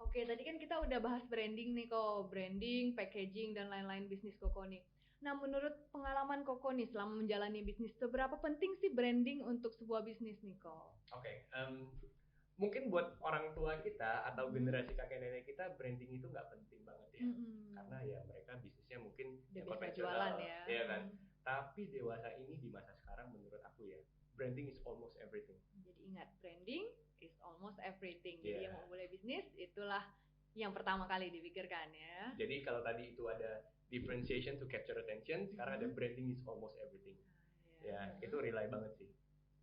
Oke, tadi kan kita udah bahas branding nih kok, branding, packaging, dan lain-lain bisnis Koko nih. Nah, menurut pengalaman Koko nih selama menjalani bisnis, seberapa penting sih branding untuk sebuah bisnis nih kok? Oke, mungkin buat orang tua kita atau Mm-mm. generasi kakek nenek kita branding itu nggak penting banget ya, Mm-mm. karena ya mereka bisnisnya mungkin Udah yang biasa jualan konvensional, ya. ya kan. Tapi dewasa ini di masa sekarang menurut aku ya, branding is almost everything. Jadi ingat, branding is almost everything. Jadi yang Ya. mau mulai bisnis, itulah yang pertama kali dipikirkan ya. Jadi kalau tadi itu ada differentiation to capture attention, sekarang ada branding is almost everything. Ya, itu relay banget sih.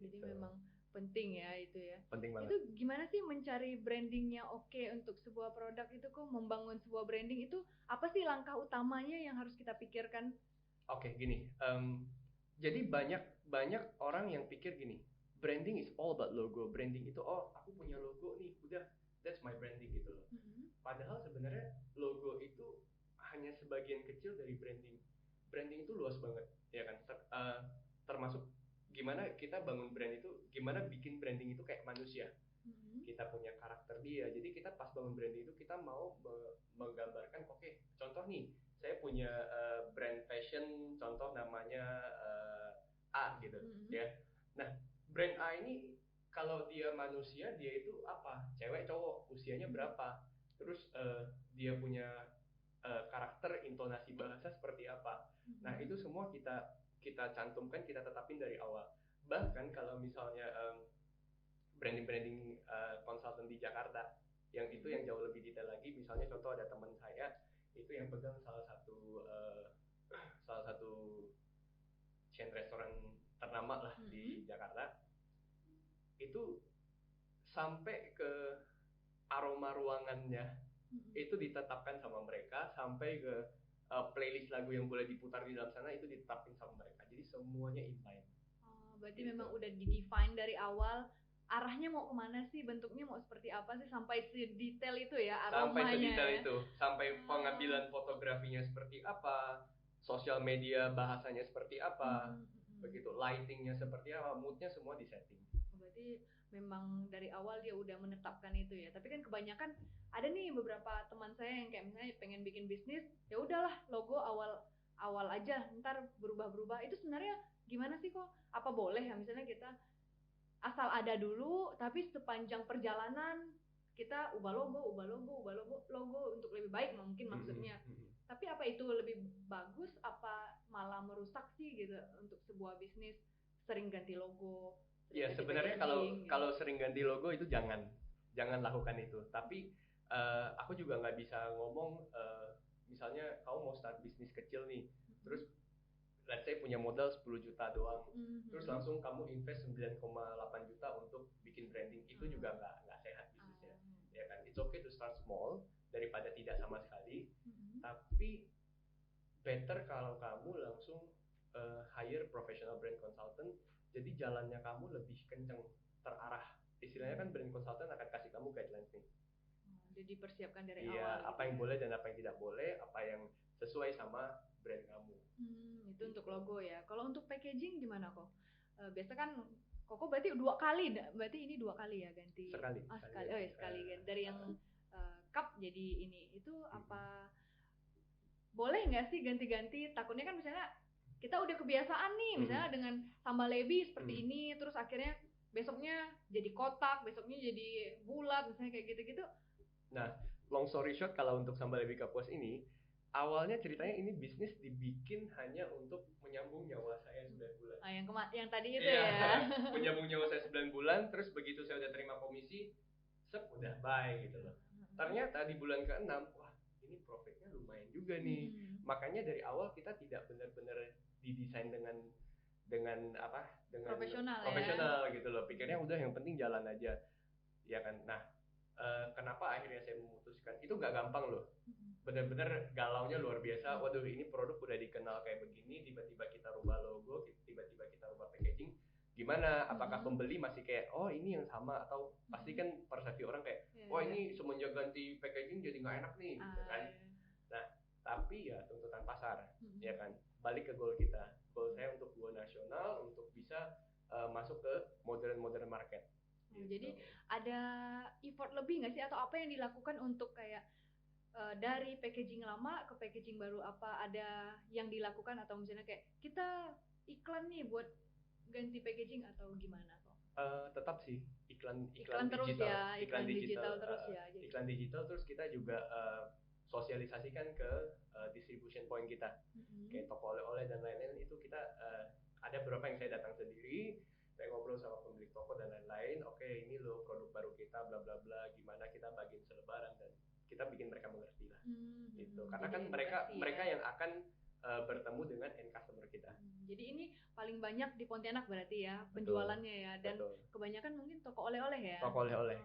Jadi Gitu. memang penting ya itu ya. Penting banget. Itu gimana sih mencari brandingnya oke untuk sebuah produk itu kok, membangun sebuah branding itu apa sih langkah utamanya yang harus kita pikirkan? Oke, gini. Jadi banyak orang yang pikir gini, branding is all about logo. Branding itu, oh aku punya logo nih, udah that's my branding gitu loh. Padahal sebenarnya logo itu hanya sebagian kecil dari branding. Branding itu luas banget, ya kan. Termasuk gimana kita bangun brand itu, gimana bikin branding itu kayak manusia. Kita punya karakter dia. Jadi kita pas bangun branding itu kita mau menggambarkan, oke, contoh nih, saya punya brand fashion, contoh namanya A gitu, ya. Nah, brand A ini kalau dia manusia, dia itu apa? Cewek, cowok, usianya berapa? Terus dia punya karakter, intonasi bahasa seperti apa? Nah, itu semua kita kita cantumkan, kita tetapin dari awal. Bahkan kalau misalnya branding-branding konsultan di Jakarta yang itu yang jauh lebih detail lagi, misalnya contoh ada teman saya itu yang pegang salah satu chain restoran ternama lah di Jakarta, itu sampai ke aroma ruangannya itu ditetapkan sama mereka, sampai ke playlist lagu yang boleh diputar di dalam sana itu ditetapin sama mereka, jadi semuanya inline. Berarti gitu. Memang udah di-define dari awal arahnya mau kemana sih, bentuknya mau seperti apa sih, sampai sedetail itu ya aromanya. Sampai sedetail ya. itu, sampai pengambilan fotografinya seperti apa, sosial media bahasanya seperti apa, begitu, lightingnya seperti apa, moodnya semua disetting. Berarti memang dari awal dia udah menetapkan itu ya. Tapi kan kebanyakan ada nih beberapa teman saya yang kayak misalnya pengen bikin bisnis, ya udahlah logo awal aja, ntar berubah-berubah. Itu sebenarnya gimana sih kok? Apa boleh ya misalnya kita asal ada dulu, tapi sepanjang perjalanan kita ubah logo untuk lebih baik mungkin maksudnya. Tapi apa itu lebih bagus apa malah merusak sih gitu untuk sebuah bisnis, sering ganti logo? Ya sebenarnya kalau sering ganti logo itu jangan lakukan itu. Tapi aku juga nggak bisa ngomong, misalnya kamu mau start bisnis kecil nih, terus let's say punya modal 10 juta doang, terus langsung kamu invest 9,8 juta untuk bikin branding, itu juga nggak sehat bisnisnya, ya kan. It's okay to start small daripada tidak sama sekali, tapi better kalau kamu langsung hire professional brand consultant, jadi jalannya kamu lebih kenceng, terarah. Istilahnya kan brand consultant akan kasih kamu guidelines nih. Jadi dipersiapkan dari Iya, awal. apa yang boleh dan apa yang tidak boleh, apa yang sesuai sama brand kamu. Itu untuk logo ya. Kalau untuk packaging gimana kok? Biasa kan Koko berarti berarti ini 2 kali ya ganti. Sekali. Sekali. Oh ya sekali ganti dari yang cup jadi ini. Itu apa boleh nggak sih ganti-ganti? Takutnya kan misalnya kita udah kebiasaan nih misalnya dengan sambal lebi seperti ini, terus akhirnya besoknya jadi kotak, besoknya jadi bulat misalnya kayak gitu-gitu. Nah, long story short, kalau untuk sambal lebi kapuas ini, awalnya ceritanya ini bisnis dibikin hanya untuk menyambung nyawa saya 9 bulan. Yang tadi itu ya. Menyambung nyawa saya 9 bulan, terus begitu saya udah terima komisi, udah bye gitu loh. Ternyata di bulan ke-6, wah ini profitnya lumayan juga nih. Makanya dari awal kita tidak benar-benar didesain dengan profesional gitu loh. Pikirnya udah yang penting jalan aja, ya kan. Nah, kenapa akhirnya saya memutuskan, itu nggak gampang loh, bener-bener galaunya luar biasa. Waduh, ini produk udah dikenal kayak begini, tiba-tiba kita rubah logo, tiba-tiba kita rubah packaging, gimana? Apakah pembeli masih kayak, oh ini yang sama, atau pasti kan persepsi orang kayak, wah ini semenjak ganti packaging jadi nggak enak nih, gitu kan. Nah, tapi ya tuntutan pasar, ya kan. Balik ke goal kita, goal saya untuk go nasional, untuk bisa masuk ke modern market, Gitu. Jadi ada effort lebih nggak sih atau apa yang dilakukan untuk kayak dari packaging lama ke packaging baru, apa ada yang dilakukan atau misalnya kayak kita iklan nih buat ganti packaging atau gimana kok? Tetap sih iklan Terus digital, ya, iklan digital terus ya. Jadi iklan digital, terus kita juga sosialisasikan ke distribution point kita, kayak toko oleh-oleh dan lain-lain. Itu kita ada beberapa yang saya datang sendiri, saya ngobrol sama pemilik toko dan lain-lain. Oke, ini loh produk baru kita, bla bla bla, gimana kita bagiin selebaran, dan kita bikin mereka mengerti lah. Gitu. Karena kan mereka yang akan bertemu dengan end customer kita. Jadi ini paling banyak di Pontianak berarti ya penjualannya ya, dan kebanyakan mungkin toko oleh-oleh ya. Toko oleh-oleh.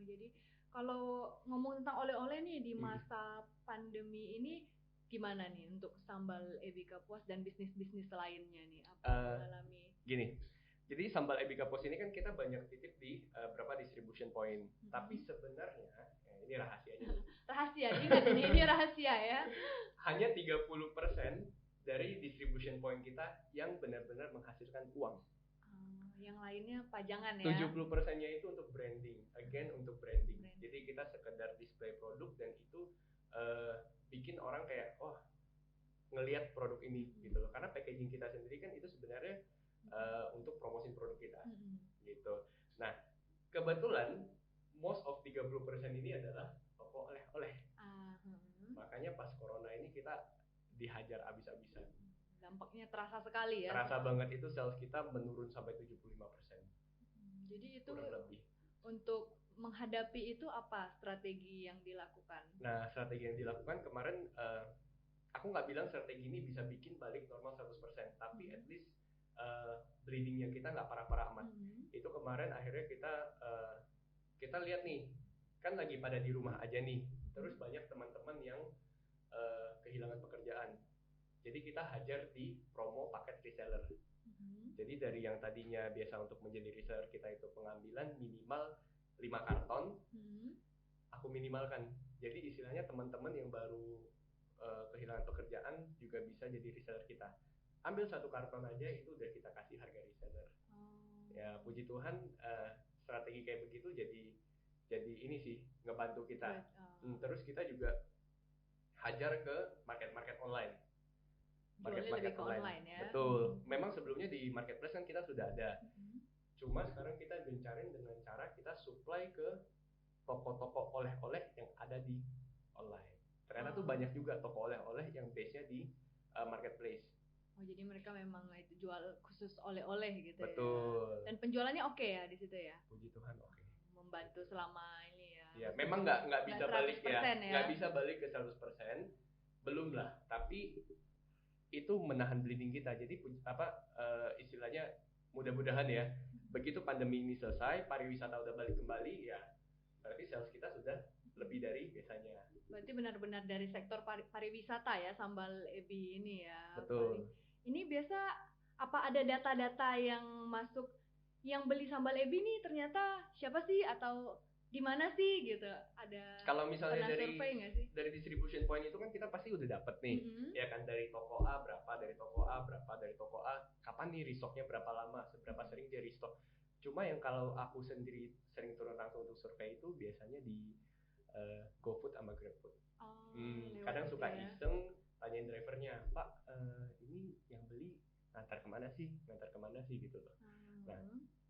Jadi kalau ngomong tentang oleh-oleh nih di masa pandemi ini gimana nih untuk Sambal Ebika Pos dan bisnis-bisnis lainnya nih, apa mengalami? Gini, jadi Sambal Ebika Pos ini kan kita banyak titip di berapa distribution point, tapi sebenarnya ini rahasianya. Rahasia, ingat ini rahasia ya. Hanya 30% dari distribution point kita yang benar-benar menghasilkan uang. Yang lainnya pajangan ya. 70%-nya itu untuk branding, again untuk branding. Jadi kita sekedar display produk dan itu bikin orang kayak ngelihat produk ini gitu loh. Karena packaging kita sendiri kan itu sebenarnya untuk promosi produk kita gitu. Nah, kebetulan most of 30% ini adalah toko oleh-oleh. Makanya pas corona ini kita dihajar abis-abisan. Dampaknya terasa sekali ya. Terasa banget, itu sales kita menurun sampai 75%. Jadi itu kurang lebih. Untuk menghadapi itu apa strategi yang dilakukan? Nah, strategi yang dilakukan kemarin, aku nggak bilang strategi ini bisa bikin balik normal 100%, tapi at least bleedingnya kita nggak parah-parah amat. Itu kemarin akhirnya kita lihat nih, kan lagi pada di rumah aja nih, terus banyak teman-teman yang kehilangan pekerjaan. Jadi kita hajar di promo paket reseller. Jadi dari yang tadinya biasa untuk menjadi reseller kita itu pengambilan minimal 5 karton, aku minimalkan. Jadi istilahnya teman-teman yang baru kehilangan pekerjaan juga bisa jadi reseller kita. Ambil 1 karton aja itu udah kita kasih harga reseller. Ya puji Tuhan strategi kayak begitu jadi ini sih ngebantu kita. Terus kita juga hajar ke market online. Market online ya. Betul. Memang sebelumnya di marketplace kan kita sudah ada. Cuma sekarang kita gencarin dengan cara kita supply ke toko-toko oleh-oleh yang ada di online. Ternyata tuh banyak juga toko oleh-oleh yang base-nya di marketplace. Jadi mereka memang itu jual khusus oleh-oleh gitu. Betul. Ya. Dan penjualannya oke ya di situ ya. Puji Tuhan oke. Membantu selama ini ya. Ya, memang nggak bisa balik ya. Nggak bisa balik ke 100%. Belum lah. Tapi itu menahan bleeding kita. Jadi istilahnya mudah-mudahan ya, begitu pandemi ini selesai, pariwisata udah balik kembali ya, berarti sales kita sudah lebih dari biasanya. Berarti benar-benar dari sektor pariwisata ya Sambal Ebi ini ya. Betul. Ini biasa apa ada data-data yang masuk yang beli Sambal Ebi nih ternyata siapa sih atau di mana sih gitu? Ada kalau misalnya dari distribution point itu kan kita pasti udah dapet nih, ya kan, dari toko A berapa, dari toko A berapa, dari toko A kapan nih restocknya, berapa lama, seberapa sering dia restock. Cuma yang kalau aku sendiri sering turun langsung untuk survei itu biasanya di GoFood sama GrabFood. Kadang suka iseng tanyain drivernya, Pak ini yang beli ngantar kemana sih gitu loh.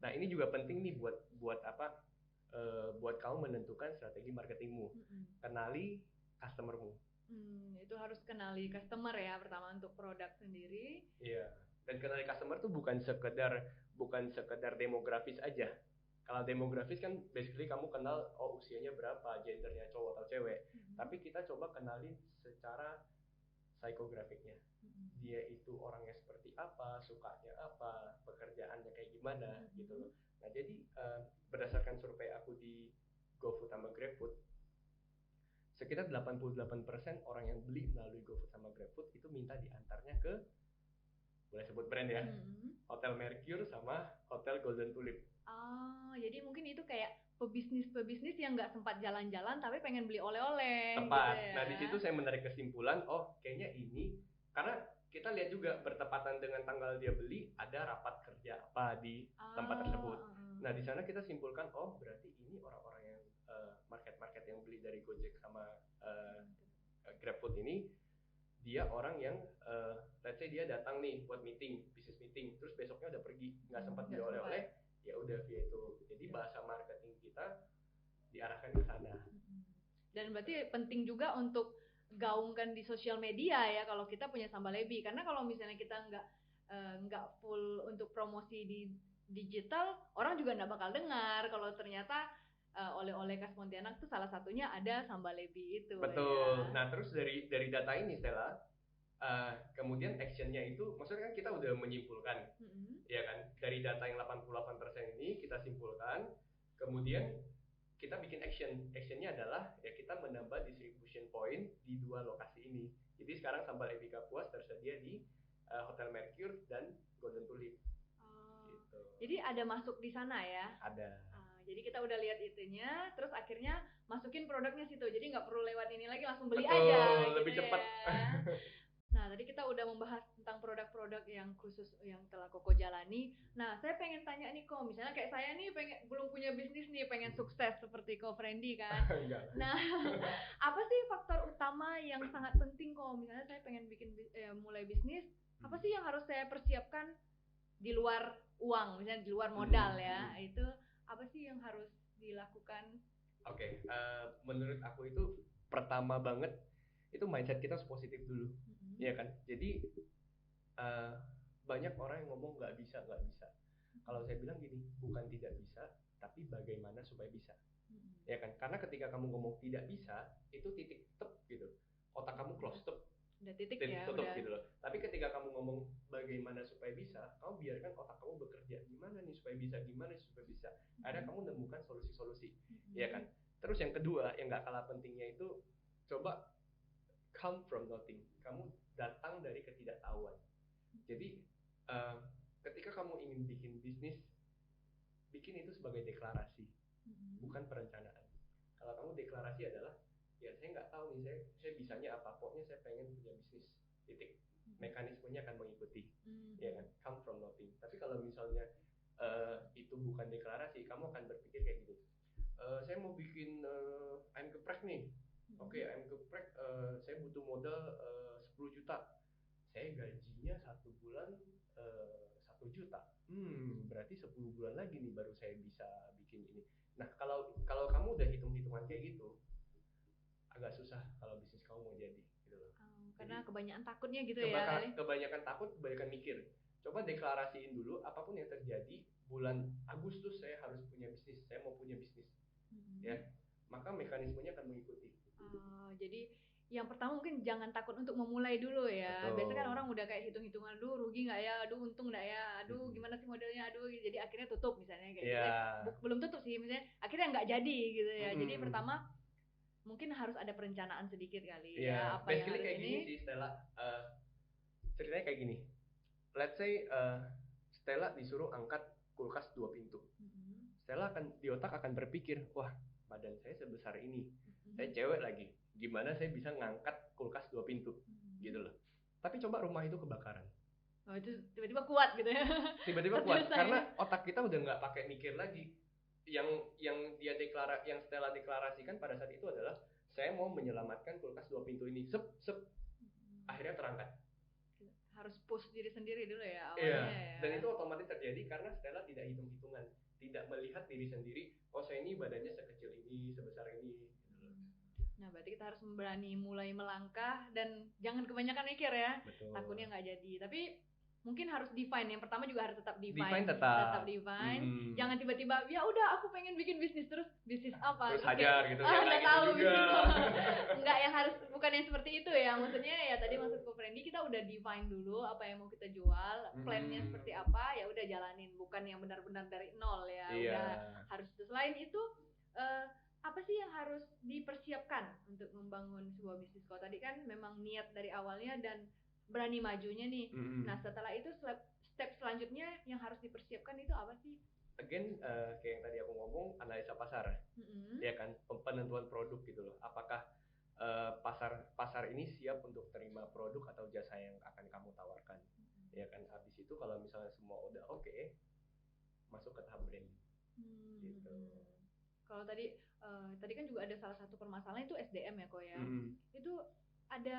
Nah ini juga penting nih buat apa? Buat kamu menentukan strategi marketingmu. Kenali customermu. Itu harus kenali customer ya pertama untuk produk sendiri. Iya. Dan kenali customer tuh bukan sekedar demografis aja. Kalau demografis kan basically kamu kenal usianya berapa, gendernya cowok atau cewek. Tapi kita coba kenalin secara psikografiknya. Dia itu orangnya seperti apa, sukanya apa, pekerjaannya kayak gimana gitu loh. Nah jadi berdasarkan survei aku di GoFood sama GrabFood, sekitar 88% orang yang beli melalui GoFood sama GrabFood itu minta diantarnya ke, boleh sebut brand ya, Hotel Mercure sama Hotel Golden Tulip. Jadi mungkin itu kayak pebisnis yang nggak sempat jalan-jalan tapi pengen beli oleh-oleh. Tepat. Gitu ya. Nah di situ saya menarik kesimpulan, kayaknya ini karena kita lihat juga bertepatan dengan tanggal dia beli ada rapat kerja apa di tempat tersebut. Nah di sana kita simpulkan, oh berarti ini orang-orang yang market yang beli dari Gojek sama GrabFood ini, dia orang yang let's say dia datang nih buat meeting, business meeting, terus besoknya udah pergi, nggak sempat beli oleh-oleh, ya udah via itu. Jadi bahasa marketing kita diarahkan ke sana. Dan berarti penting juga untuk gaungkan di sosial media ya kalau kita punya Sambalebi, karena kalau misalnya kita nggak full untuk promosi di digital, orang juga nggak bakal dengar kalau ternyata oleh-oleh khas Pontianak tuh salah satunya ada Sambalebi itu. Betul. Ya. Nah terus dari data ini Stella, kemudian actionnya itu, maksudnya kan kita udah menyimpulkan, ya kan, dari data yang 88% ini kita simpulkan, kemudian kita bikin actionnya adalah ya kita menambah distribution point di 2 lokasi ini. Jadi sekarang Sambalebi Kapuas tersedia di Hotel Mercure dan Golden Tulip. Gitu. Jadi ada masuk di sana ya? Ada. Jadi kita udah lihat itunya, terus akhirnya masukin produknya situ. Jadi nggak perlu lewat ini lagi, langsung beli Betul, aja. lebih gitu cepat. Ya. Nah, tadi kita udah membahas tentang produk-produk yang khusus yang telah Koko jalani. Nah, saya pengen tanya nih Ko, misalnya kayak saya nih belum punya bisnis nih, pengen sukses seperti Ko Friendly kan. Nah, apa sih faktor utama yang sangat penting Ko? Misalnya saya pengen mulai bisnis, apa sih yang harus saya persiapkan di luar uang, misalnya di luar modal ya? Itu apa sih yang harus dilakukan? Oke, menurut aku itu pertama banget itu mindset kita harus positif dulu. Iya kan, jadi banyak orang yang ngomong nggak bisa. Kalau saya bilang gini, bukan tidak bisa, tapi bagaimana supaya bisa. Ya kan, karena ketika kamu ngomong tidak bisa, itu titik stop gitu, otak kamu close stop, udah titik ya, tutup udah. gitu loh. Tapi ketika kamu ngomong bagaimana supaya bisa, kamu biarkan otak kamu bekerja, gimana nih supaya bisa, akhirnya kamu menemukan solusi-solusi. Ya kan. Terus yang kedua yang nggak kalah pentingnya itu, coba come from nothing, kamu datang dari ketidaktahuan. Jadi ketika kamu ingin bikin bisnis, bikin itu sebagai deklarasi, bukan perencanaan. Kalau kamu deklarasi adalah, ya saya nggak tahu nih, saya bisanya apa, pokoknya saya pengen punya bisnis, titik. Mekanismenya akan mengikuti, ya kan, come from nothing. Tapi kalau misalnya itu bukan deklarasi, kamu akan berpikir kayak gini, saya mau bikin ayam geprek nih. Oke, ayam geprek saya butuh modal 10 juta. Saya gajinya 1 bulan 1 juta. Berarti 10 bulan lagi nih baru saya bisa bikin ini. Nah, kalau kamu udah hitung-hitungan kayak gitu, agak susah kalau bisnis kamu mau jadi gitu loh. Karena jadi, kebanyakan takutnya gitu ya. Kebanyakan takut, kebanyakan mikir. Coba deklarasiin dulu apapun yang terjadi, bulan Agustus saya harus punya bisnis, saya mau punya bisnis. Ya, maka mekanismenya akan mengikuti. Jadi yang pertama mungkin jangan takut untuk memulai dulu ya. Betul. Biasanya kan orang udah kayak hitung-hitungan, aduh rugi nggak ya, aduh untung nggak ya, aduh gimana sih modelnya, aduh jadi akhirnya tutup misalnya kayak gitu. Belum tutup sih, misalnya akhirnya nggak jadi gitu ya. Jadi pertama mungkin harus ada perencanaan sedikit kali ya. Apa yang harus kayak gini sih Stella, ceritanya kayak gini. Let's say Stella disuruh angkat kulkas 2 pintu. Stella di otak akan berpikir, wah badan saya sebesar ini, saya cewek lagi, gimana saya bisa ngangkat kulkas 2 pintu, gitu loh. Tapi coba rumah itu kebakaran. Oh, itu tiba-tiba kuat gitu ya. Tiba-tiba kuat karena otak kita udah nggak pakai mikir lagi. Yang Stella deklarasikan pada saat itu adalah, saya mau menyelamatkan kulkas 2 pintu ini. Akhirnya terangkat. Harus push diri sendiri dulu ya awalnya. Ya. Dan itu otomatis terjadi karena Stella tidak hitung-hitungan, tidak melihat diri sendiri, oh saya ini badannya sekecil ini, sebesar ini. Nah, berarti kita harus berani mulai melangkah dan jangan kebanyakan mikir ya. Betul. Takutnya nggak jadi. Tapi mungkin harus define. Yang pertama juga harus tetap define. Tetap define. Jangan tiba-tiba, ya udah aku pengen bikin bisnis, terus bisnis apa? Terus hajar gitu. Nggak tahu gitu juga. Enggak, yang harus bukan yang seperti itu ya. Maksudnya ya tadi maksud Ko Friendly, kita udah define dulu apa yang mau kita jual, plannya seperti apa, ya udah jalanin. Bukan yang benar-benar dari nol ya. Udah harus itu. Selain itu apa sih yang harus dipersiapkan untuk membangun sebuah bisnis? Kalau tadi kan memang niat dari awalnya dan berani majunya nih. Nah, setelah itu step selanjutnya yang harus dipersiapkan itu apa sih? Again, kayak yang tadi aku ngomong, analisa pasar. Ya kan, penentuan produk gitu loh. Apakah pasar ini siap untuk terima produk atau jasa yang akan kamu tawarkan. Ya kan, habis itu kalau misalnya semua udah oke, masuk ke tahap branding. Gitu. Kalau tadi kan juga ada salah satu permasalahan itu SDM ya kok ya. Itu ada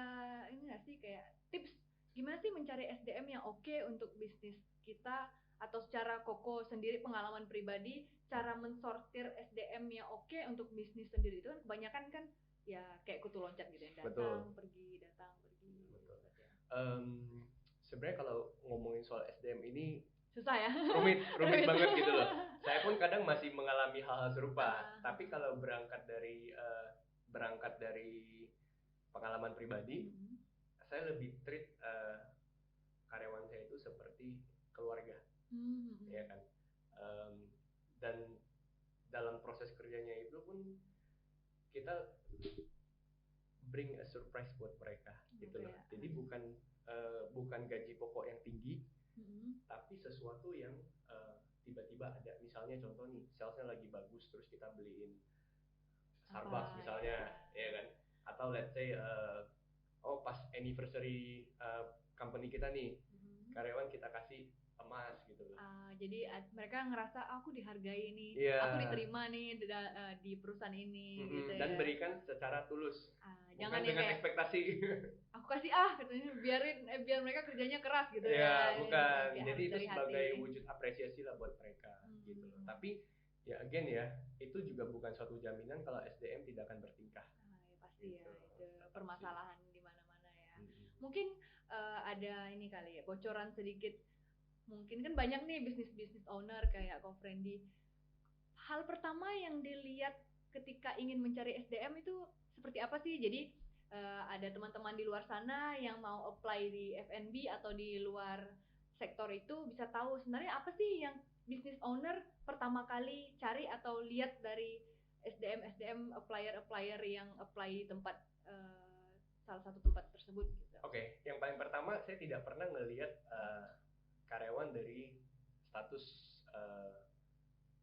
ini nggak sih kayak tips gimana sih mencari SDM yang oke untuk bisnis kita, atau secara Koko sendiri pengalaman pribadi cara mensortir SDM yang oke untuk bisnis sendiri? Itu kan kebanyakan kan ya kayak kutu loncat gitu ya, datang pergi. Betul. Sebenarnya kalau ngomongin soal SDM ini susah ya, rumit banget gitu loh. Saya pun kadang masih mengalami hal-hal serupa. Tapi kalau berangkat dari pengalaman pribadi, saya lebih treat karyawan saya itu seperti keluarga, ya kan. Dan dalam proses kerjanya itu pun kita bring a surprise buat mereka gitu loh. Jadi bukan gaji pokok yang tinggi, tapi sesuatu yang tiba-tiba ada. Misalnya contoh nih, salesnya lagi bagus, terus kita beliin Starbucks misalnya, ya kan. Atau let's say pas anniversary company kita nih, karyawan kita kasih emas gitu loh. Jadi mereka ngerasa aku dihargai nih, aku diterima nih di perusahaan ini, gitu dan ya. berikan secara tulus, jangan bukan dengan kayak, ekspektasi. Aku kasih katanya biar mereka kerjanya keras gitu ya. Bukan, jadi itu sebagai wujud apresiasi lah buat mereka gitu loh. Tapi ya again ya, itu juga bukan suatu jaminan kalau SDM tidak akan bertingkah. Ya pasti gitu. Ya, itu permasalahan di mana-mana ya. Mungkin ada ini kali ya, bocoran sedikit. Mungkin kan banyak nih bisnis owner kayak Ko Friendly. Hal pertama yang dilihat ketika ingin mencari SDM itu seperti apa sih? Jadi ada teman-teman di luar sana yang mau apply di F&B atau di luar sektor itu bisa tahu sebenarnya apa sih yang business owner pertama kali cari atau lihat dari SDM applier yang apply di tempat salah satu tempat tersebut gitu. Oke, yang paling pertama saya tidak pernah ngelihat karyawan dari status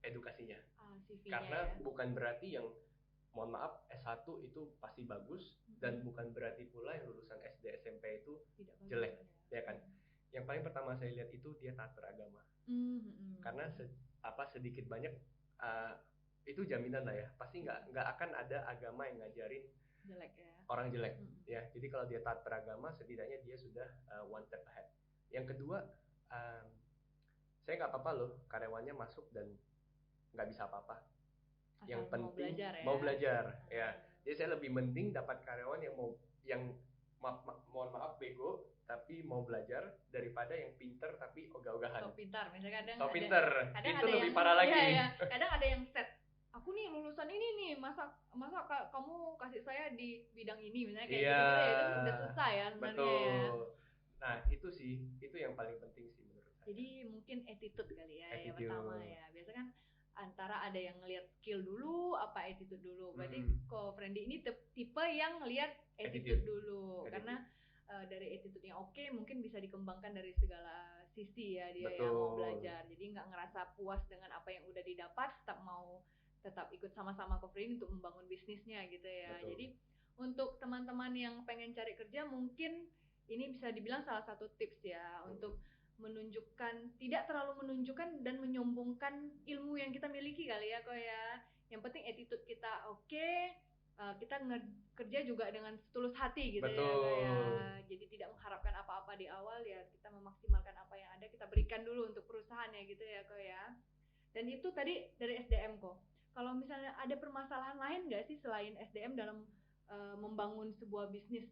edukasinya. Karena bukan berarti yang, mohon maaf, S1 itu pasti bagus, dan bukan berarti pula yang lulusan SD SMP itu jelek, ya kan. Yang paling pertama saya lihat itu dia taat beragama. Karena sedikit banyak itu jaminan lah ya, pasti nggak akan ada agama yang ngajarin jelek ya, orang jelek ya. Jadi kalau dia taat beragama, setidaknya dia sudah one step ahead. Yang kedua, saya nggak apa-apa loh karyawannya masuk dan nggak bisa apa-apa. Yang penting mau belajar ya. Jadi saya lebih mending dapat karyawan yang mohon maaf bego tapi mau belajar, daripada yang pinter tapi ogah-ogahan. So pintar, misalnya kadang itu lebih parah lagi. Ya, kadang ada yang set, aku nih lulusan ini nih, masa kamu kasih saya di bidang ini misalnya kayak gitu ya, itu udah susah ya sebenarnya. Betul. Ya. Nah itu yang paling penting sih menurut saya. Jadi mungkin attitude kali ya, yang pertama ya. Biasanya kan antara ada yang ngelihat skill dulu apa attitude dulu. Berarti Ko Friendly ini tipe yang ngelihat attitude dulu. Karena dari attitude yang oke mungkin bisa dikembangkan dari segala sisi ya dia. Betul. Yang mau belajar. Jadi nggak ngerasa puas dengan apa yang udah didapat, tetap ikut sama-sama Ko Friendly untuk membangun bisnisnya gitu ya. Betul. Jadi untuk teman-teman yang pengen cari kerja, mungkin ini bisa dibilang salah satu tips ya. Untuk menunjukkan, tidak terlalu menunjukkan dan menyombongkan ilmu yang kita miliki kali ya kok ya. Yang penting attitude kita oke, kita kerja juga dengan setulus hati gitu. Betul. Ya. Jadi tidak mengharapkan apa-apa di awal ya, kita memaksimalkan apa yang ada, kita berikan dulu untuk perusahaan ya gitu ya kok ya. Dan itu tadi dari SDM kok. Kalau misalnya ada permasalahan lain nggak sih selain SDM dalam membangun sebuah bisnis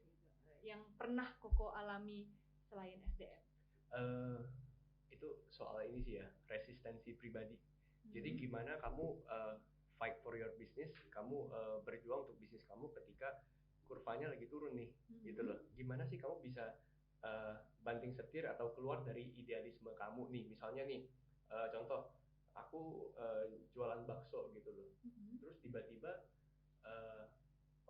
yang pernah Koko alami selain SDM? Itu soal ini sih ya, resistensi pribadi. Jadi gimana kamu fight for your business, kamu berjuang untuk bisnis kamu ketika kurvanya lagi turun nih, gitu loh. Gimana sih kamu bisa banting setir atau keluar dari idealisme kamu nih? Misalnya nih, contoh, aku jualan bakso gitu loh. Terus tiba-tiba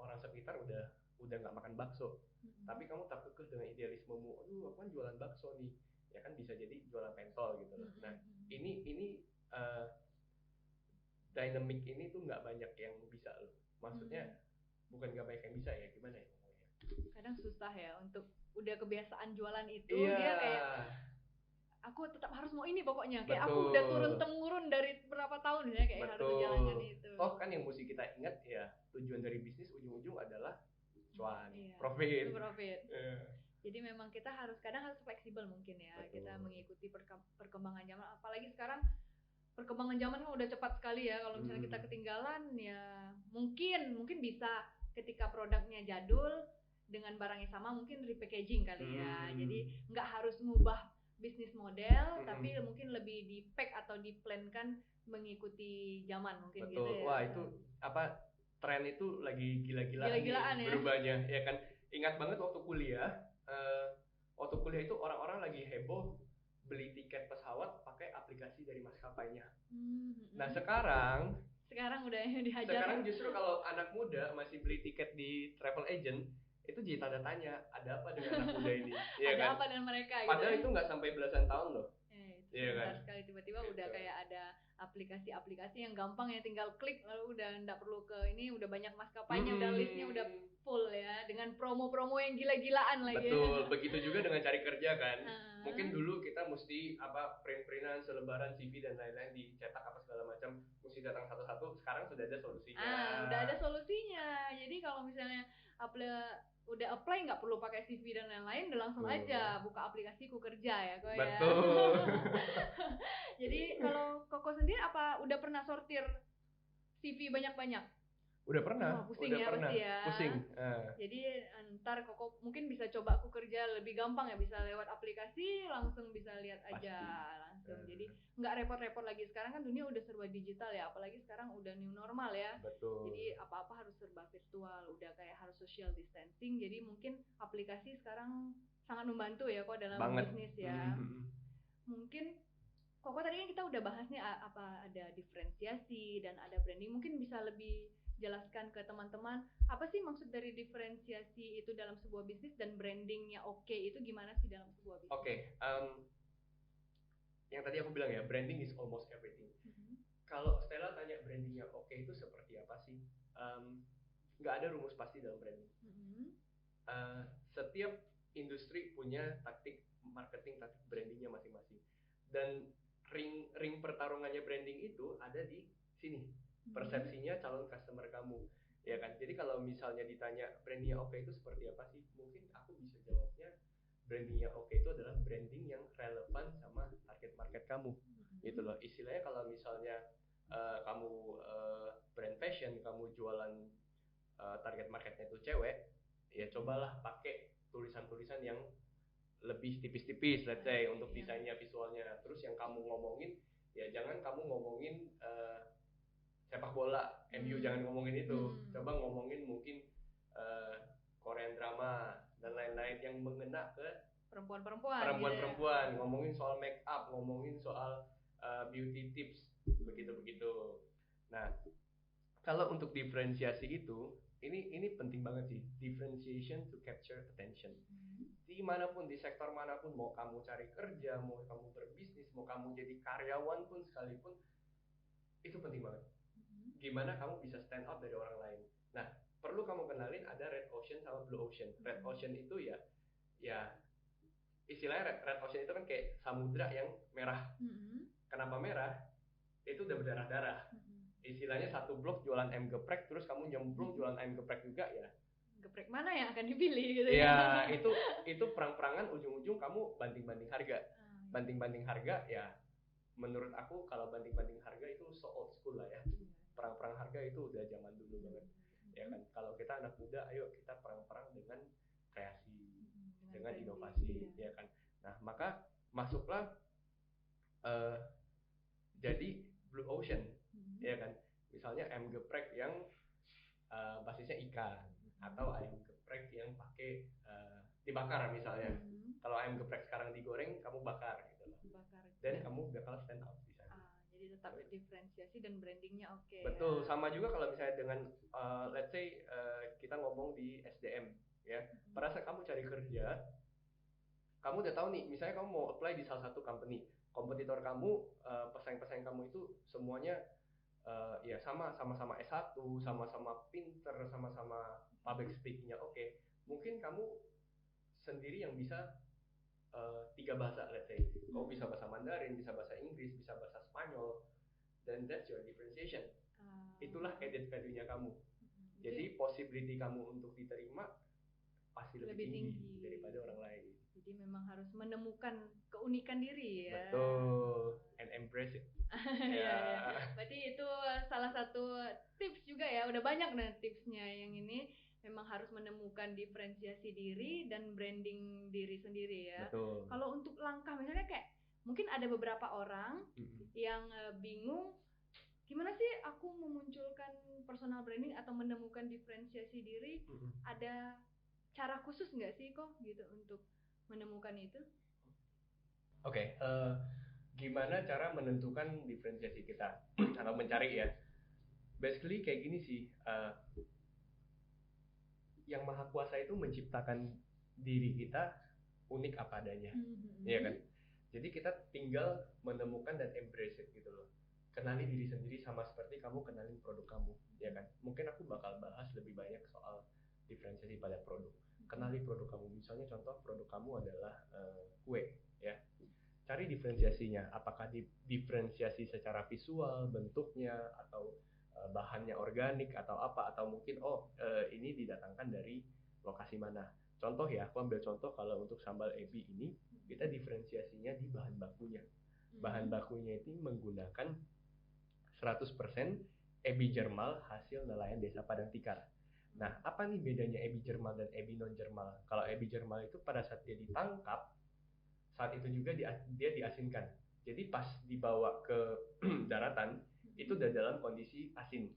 orang sekitar udah nggak makan bakso, tapi kamu tak kekeh dengan idealismemu. Aduh, aku kan jualan bakso nih, ya kan bisa jadi jualan pentol gitu loh. Nah ini dynamic ini tuh nggak banyak yang bisa loh. Maksudnya bukan nggak banyak yang bisa ya, gimana ya ngomongnya? Kadang susah ya untuk udah kebiasaan jualan itu, Iya. dia kayak aku tetap harus mau ini pokoknya, kayak aku Betul. udah turun temurun dari berapa tahun ya kayak harus menjalankan itu. Toh kan yang mesti kita ingat ya, tujuan dari bisnis ujung-ujung adalah cuan, Iya, profit. profit. Iya. Jadi memang kita kadang harus fleksibel mungkin ya. Betul. Kita mengikuti perkembangan zaman, apalagi sekarang perkembangan zaman kan udah cepat sekali ya. Kalau misalnya kita ketinggalan ya mungkin bisa ketika produknya jadul dengan barangnya sama mungkin repackaging kali ya. Jadi nggak harus ngubah bisnis model, tapi mungkin lebih di pack atau di plan kan mengikuti zaman mungkin. Betul. Gitu ya. Wah itu apa, tren itu lagi gila-gilaan ya berubahnya ya kan. Ingat banget waktu kuliah itu orang-orang lagi heboh beli tiket pesawat pakai aplikasi dari maskapainya. Nah sekarang udah dihajar. Sekarang justru kalau anak muda masih beli tiket di travel agent, itu jadi tanda tanya, ada apa dengan anak muda ini? Ya ada kan? apa dengan mereka? Padahal gitu. Itu nggak sampai belasan tahun loh. Iya kan? Sekali tiba-tiba udah kayak ada aplikasi-aplikasi yang gampang ya, tinggal klik lalu udah nggak perlu ke ini, udah banyak maskapainya, udah listnya udah full ya, dengan promo-promo yang gila-gilaan lagi. Betul, begitu juga dengan cari kerja kan. Mungkin dulu kita mesti print-printan, selebaran CV dan lain-lain, dicetak apa segala macam, mesti datang satu-satu. Sekarang sudah ada solusinya. Udah ada solusinya. Jadi kalau misalnya udah apply nggak perlu pakai CV dan lain-lain, udah langsung aja buka aplikasi Ku Kerja ya kok ya. Betul. Jadi kalau Koko sendiri apa udah pernah sortir CV banyak-banyak? Udah pernah. Pusing udah ya pernah. pasti ya. Pusing. Jadi ntar Koko mungkin bisa coba Ku Kerja lebih gampang ya, bisa lewat aplikasi langsung bisa lihat aja langsung. Jadi nggak repot-repot lagi. Sekarang kan dunia udah serba digital ya, apalagi sekarang udah new normal ya. Betul. Jadi apa-apa harus serba virtual, udah kayak harus social distancing. Jadi mungkin aplikasi sekarang sangat membantu ya kok dalam bisnis ya. Mungkin Koko tadi kan kita udah bahas nih apa ada diferensiasi dan ada branding. Mungkin bisa lebih jelaskan ke teman-teman apa sih maksud dari diferensiasi itu dalam sebuah bisnis dan brandingnya oke itu gimana sih dalam sebuah bisnis? Oke, yang tadi aku bilang ya, branding is almost everything. Kalau Stella tanya brandingnya oke itu seperti apa sih? Nggak ada rumus pasti dalam branding. Setiap industri punya taktik marketing, taktik brandingnya masing-masing. Dan ring pertarungannya branding itu ada di sini, persepsinya calon customer kamu, ya kan. Jadi kalau misalnya ditanya brandingnya oke itu seperti apa sih, mungkin aku bisa jawabnya brandingnya oke itu adalah branding yang relevan sama target market kamu, gitu loh. Istilahnya kalau misalnya kamu brand fashion, kamu jualan target marketnya itu cewek, ya cobalah pakai tulisan-tulisan yang lebih tipis-tipis, let's say, untuk desainnya, visualnya. Terus yang kamu ngomongin, ya jangan kamu ngomongin sepak bola, MU, jangan ngomongin itu. Coba ngomongin mungkin Korean drama dan lain-lain yang mengena ke perempuan-perempuan, gitu. Ngomongin soal make up, ngomongin soal beauty tips, begitu-begitu. Nah, kalau untuk diferensiasi itu, ini penting banget sih, differentiation to capture attention. Dimanapun, di sektor manapun, mau kamu cari kerja, mau kamu berbisnis, mau kamu jadi karyawan pun sekalipun, itu penting banget. Gimana kamu bisa stand out dari orang lain. Nah, perlu kamu kenalin ada red ocean sama blue ocean. Red ocean itu ya istilahnya red ocean itu kan kayak samudra yang merah. Kenapa merah? Itu udah berdarah-darah. Istilahnya satu blok jualan ayam geprek, terus kamu nyemplung jualan ayam geprek juga, ya geprek mana yang akan dipilih gitu ya. Itu perang-perangan, ujung-ujung kamu banting-banting harga. Banting-banting harga ya, menurut aku kalau banting-banting harga itu so old school lah ya. Perang-perang harga itu udah zaman dulu banget, ya kan. Kalau kita anak muda, ayo kita perang-perang dengan kreasi, dengan inovasi, ya kan. Nah, maka masuklah jadi blue ocean, ya kan. Misalnya ayam geprek yang basisnya ikan, atau ayam geprek yang pakai dibakar misalnya. Kalau ayam geprek sekarang digoreng, kamu bakar gitu loh. Dan kamu bakal stand out di sana. Jadi tetap diferensiasi dan brandingnya oke. Betul, sama juga kalau misalnya dengan let's say kita ngomong di SDM ya. Pada saat kamu cari kerja, kamu udah tahu nih, misalnya kamu mau apply di salah satu company, kompetitor kamu, pesaing-pesaing kamu itu semuanya ya sama-sama S1, sama-sama pinter, sama-sama public speaking-nya oke. Mungkin kamu sendiri yang bisa 3 bahasa, let's say. Kamu bisa bahasa Mandarin, bisa bahasa Inggris, bisa bahasa Spanyol, then that's your differentiation. Itulah added value-nya kamu. Jadi possibility kamu untuk diterima pasti lebih tinggi daripada orang lain. Jadi memang harus menemukan keunikan diri ya. Betul, and embrace it. Ya. Berarti itu salah satu tips juga ya. Udah banyak nih tipsnya yang ini. Memang harus menemukan diferensiasi diri dan branding diri sendiri ya. Betul. Kalau untuk langkah misalnya kayak mungkin ada beberapa orang yang bingung gimana sih aku memunculkan personal branding atau menemukan diferensiasi diri, ada cara khusus nggak sih kok gitu untuk menemukan itu? Oke, gimana cara menentukan diferensiasi kita atau mencari ya? Basically kayak gini sih. Yang Maha Kuasa itu menciptakan diri kita unik apa adanya, ya kan? Jadi kita tinggal menemukan dan embrace it gitu loh. Kenali diri sendiri sama seperti kamu kenalin produk kamu, ya kan? Mungkin aku bakal bahas lebih banyak soal diferensiasi pada produk. Kenali produk kamu, misalnya contoh produk kamu adalah kue, ya. Cari diferensiasinya, apakah diferensiasi secara visual, bentuknya, atau bahannya organik atau apa, atau mungkin ini didatangkan dari lokasi mana. Contoh ya, aku ambil contoh kalau untuk sambal ebi ini kita diferensiasinya di bahan bakunya. Bahan bakunya itu menggunakan 100% ebi jermal hasil nelayan Desa Padang Tikar. Nah, apa nih bedanya ebi jermal dan ebi non jermal? Kalau ebi jermal itu pada saat dia ditangkap, saat itu juga dia diasinkan. Jadi pas dibawa ke daratan itu udah dalam kondisi asin.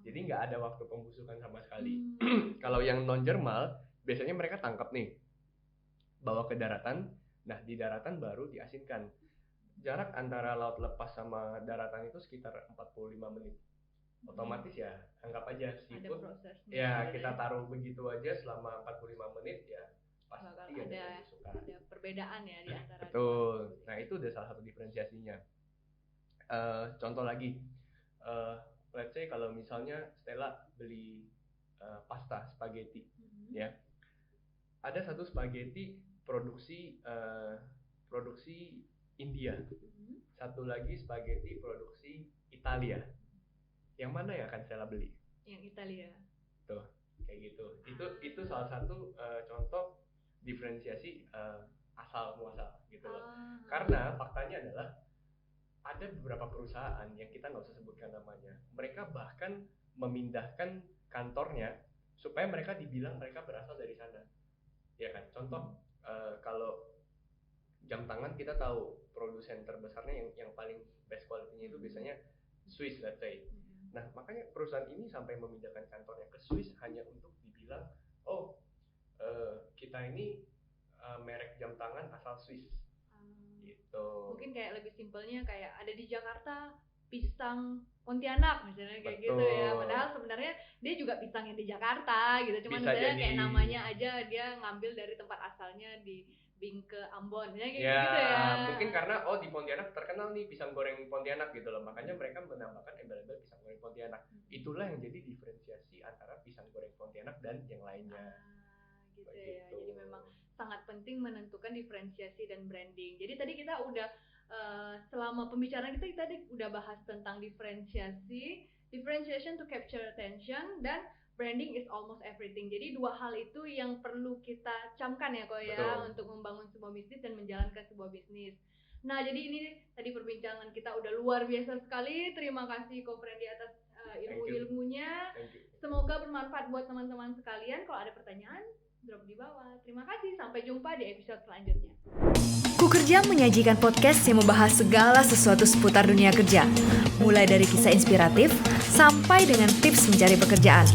Jadi nggak ada waktu pembusukan sama sekali. Kalau yang non jermal biasanya mereka tangkap nih, bawa ke daratan. Nah di daratan baru diasinkan. Jarak antara laut lepas sama daratan itu sekitar 45 menit. Otomatis ya anggap aja seafood ya kita taruh begitu aja selama 45 menit ya pasti ada perbedaan ya di antara. Betul. Nah itu udah salah satu diferensiasinya. Contoh lagi, let's say kalau misalnya Stella beli pasta spaghetti, ya, ada satu spaghetti produksi India, satu lagi spaghetti produksi Italia. Yang mana ya akan Stella beli? Yang Italia. Tuh, kayak gitu. Itu salah satu contoh diferensiasi asal muasal gitu loh. Karena faktanya adalah ada beberapa perusahaan yang kita nggak usah sebutkan namanya, mereka bahkan memindahkan kantornya supaya mereka dibilang mereka berasal dari sana, ya kan? Contoh kalau jam tangan kita tahu produsen terbesarnya yang paling best quality-nya itu biasanya Swiss, let's say. Nah makanya perusahaan ini sampai memindahkan kantornya ke Swiss hanya untuk dibilang kita ini merek jam tangan asal Swiss. Gitu. Mungkin kayak lebih simpelnya kayak ada di Jakarta pisang Pontianak misalnya kayak Betul. gitu ya. Padahal sebenarnya dia juga pisang yang di Jakarta gitu. Cuman misalnya kayak namanya aja dia ngambil dari tempat asalnya di Bingke Ambon ya kayak gitu ya. Mungkin karena di Pontianak terkenal nih pisang goreng Pontianak gitu loh. Makanya mereka menambahkan embel-embel pisang goreng Pontianak. Itulah yang jadi diferensiasi antara pisang goreng Pontianak dan yang lainnya. Gitu ya. Jadi memang sangat penting menentukan diferensiasi dan branding. Jadi tadi kita udah selama pembicaraan kita tadi udah bahas tentang differentiation to capture attention, dan branding is almost everything. Jadi dua hal itu yang perlu kita camkan ya kok ya untuk membangun sebuah bisnis dan menjalankan sebuah bisnis. Nah jadi ini tadi perbincangan kita udah luar biasa sekali. Terima kasih Ko Frendy atas ilmu-ilmunya. Semoga bermanfaat buat teman-teman sekalian. Kalau ada pertanyaan drop di bawah. Terima kasih, sampai jumpa di episode selanjutnya. Kukerja menyajikan podcast yang membahas segala sesuatu seputar dunia kerja, mulai dari kisah inspiratif sampai dengan tips mencari pekerjaan.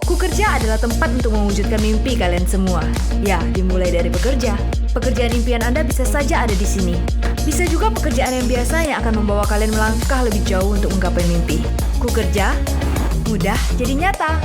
Kukerja adalah tempat untuk mewujudkan mimpi kalian semua. Ya, dimulai dari bekerja. Pekerjaan impian Anda bisa saja ada di sini. Bisa juga pekerjaan yang biasa yang akan membawa kalian melangkah lebih jauh untuk menggapai mimpi. Kukerja, mudah jadi nyata.